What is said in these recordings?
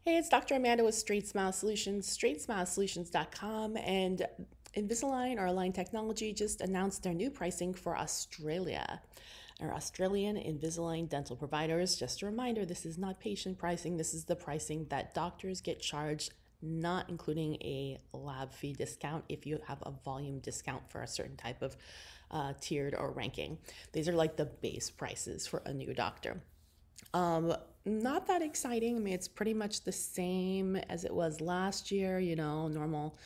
Hey, it's Dr. Amanda with Straight Smile Solutions, straightsmilesolutions.com, and Invisalign or Align Technology just announced their new pricing for Australia. Our Australian Invisalign dental providers, just a reminder, this is not patient pricing, this is the pricing that doctors get charged, not including a lab fee discount if you have a volume discount for a certain type of tiered or ranking. These are like the base prices for a new doctor. Not that exciting. I mean, it's pretty much the same as it was last year, normal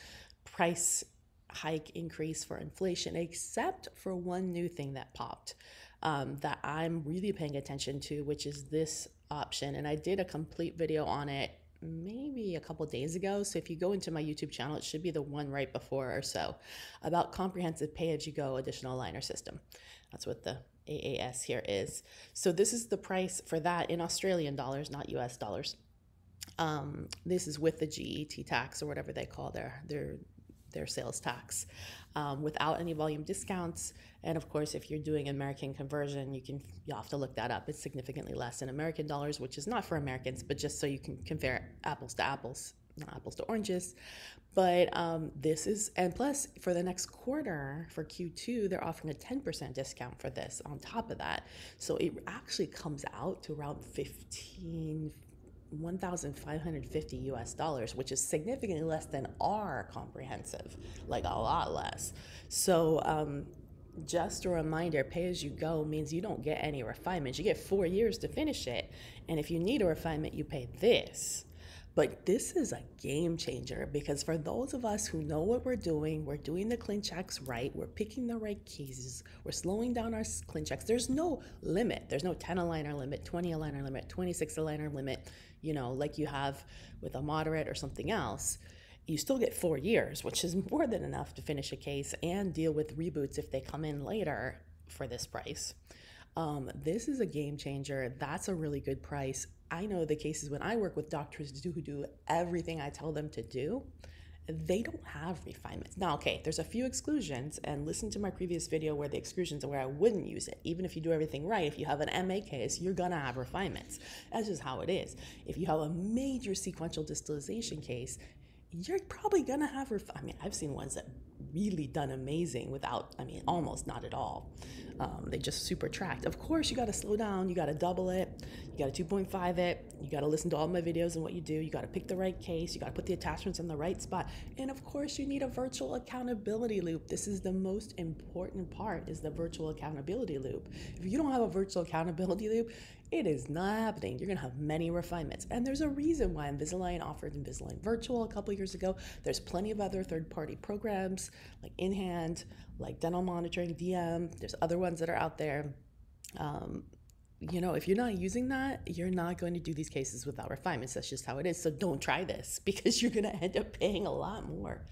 price hike increase for inflation, except for one new thing that popped that I'm really paying attention to, which is this option. And I did a complete video on it maybe a couple days ago. So if you go into my YouTube channel, it should be the one right before or so, about comprehensive pay-as-you-go additional aligner system. That's what the AAS here is. So this is the price for that in Australian dollars, not US dollars. This is with the GET tax or whatever they call their sales tax, without any volume discounts. And of course, if you're doing American conversion, you'll have to look that up. It's significantly less in American dollars, which is not for Americans, but just so you can compare apples to apples, not apples to oranges. But this is, and plus for the next quarter, for Q2, they're offering a 10% discount for this on top of that. So it actually comes out to around 1,550 US dollars, which is significantly less than our comprehensive, like a lot less. So just a reminder, pay as you go means you don't get any refinements. You get 4 years to finish it. And if you need a refinement, you pay this. But this is a game changer because for those of us who know what we're doing the ClinChecks right, we're picking the right cases, we're slowing down our ClinChecks. There's no limit. There's no 10 aligner limit, 20 aligner limit, 26 aligner limit, like you have with a moderate or something else. You still get 4 years, which is more than enough to finish a case and deal with reboots if they come in later for this price. This is a game changer. That's a really good price. I know the cases when I work with doctors who do everything I tell them to do, they don't have refinements. Now, okay, there's a few exclusions, and listen to my previous video where the exclusions are where I wouldn't use it. Even if you do everything right, if you have an MA case, you're gonna have refinements. That's just how it is. If you have a major sequential distalization case, you're probably gonna have, I've seen ones that really done amazing without, almost not at all. They just super tracked. Of course, you gotta slow down, you gotta double it, you gotta 2.5 it, you gotta listen to all my videos and what you do, you gotta pick the right case, you gotta put the attachments in the right spot, and of course, you need a virtual accountability loop. This is the most important part, is the virtual accountability loop. If you don't have a virtual accountability loop, it is not happening. You're gonna have many refinements. And there's a reason why Invisalign offered Invisalign Virtual a couple years ago. There's plenty of other third-party programs like InHand, like Dental Monitoring, DM. There's other ones that are out there. If you're not using that, you're not going to do these cases without refinements. That's just how it is. So don't try this because you're going to end up paying a lot more.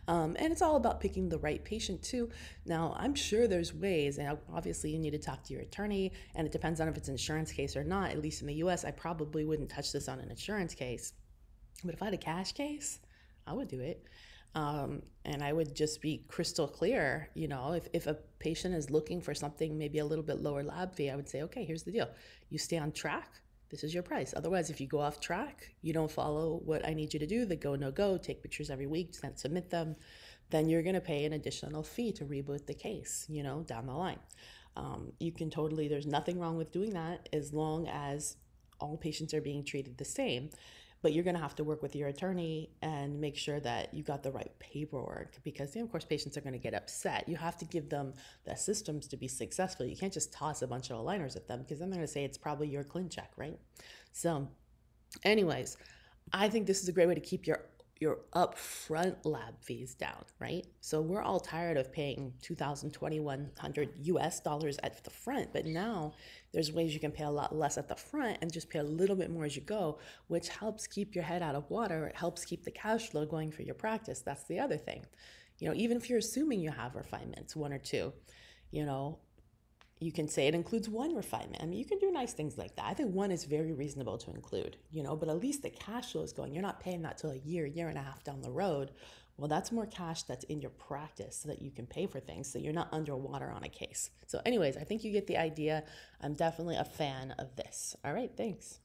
And it's all about picking the right patient too. Now, I'm sure there's ways, and obviously you need to talk to your attorney, and it depends on if it's an insurance case or not. At least in the US, I probably wouldn't touch this on an insurance case. But if I had a cash case, I would do it. And I would just be crystal clear, if a patient is looking for something maybe a little bit lower lab fee, I would say, okay, here's the deal. You stay on track, this is your price. Otherwise, if you go off track, you don't follow what I need you to do, the go, no go, take pictures every week, submit them, then you're gonna pay an additional fee to reboot the case, down the line. You can totally, there's nothing wrong with doing that as long as all patients are being treated the same. But you're going to have to work with your attorney and make sure that you got the right paperwork because, of course, patients are going to get upset. You have to give them the systems to be successful. You can't just toss a bunch of aligners at them because then they're going to say it's probably your ClinCheck, right? So anyways, I think this is a great way to keep your upfront lab fees down, right? So we're all tired of paying $2,100 US dollars at the front, but now there's ways you can pay a lot less at the front and just pay a little bit more as you go, which helps keep your head out of water. It helps keep the cash flow going for your practice. That's the other thing. Even if you're assuming you have refinements, one or two, you can say it includes one refinement. You can do nice things like that. I think one is very reasonable to include, but at least the cash flow is going. You're not paying that till a year and a half down the road. Well, that's more cash that's in your practice so that you can pay for things so you're not underwater on a case. So anyways, I think you get the idea. I'm definitely a fan of this. All right, thanks.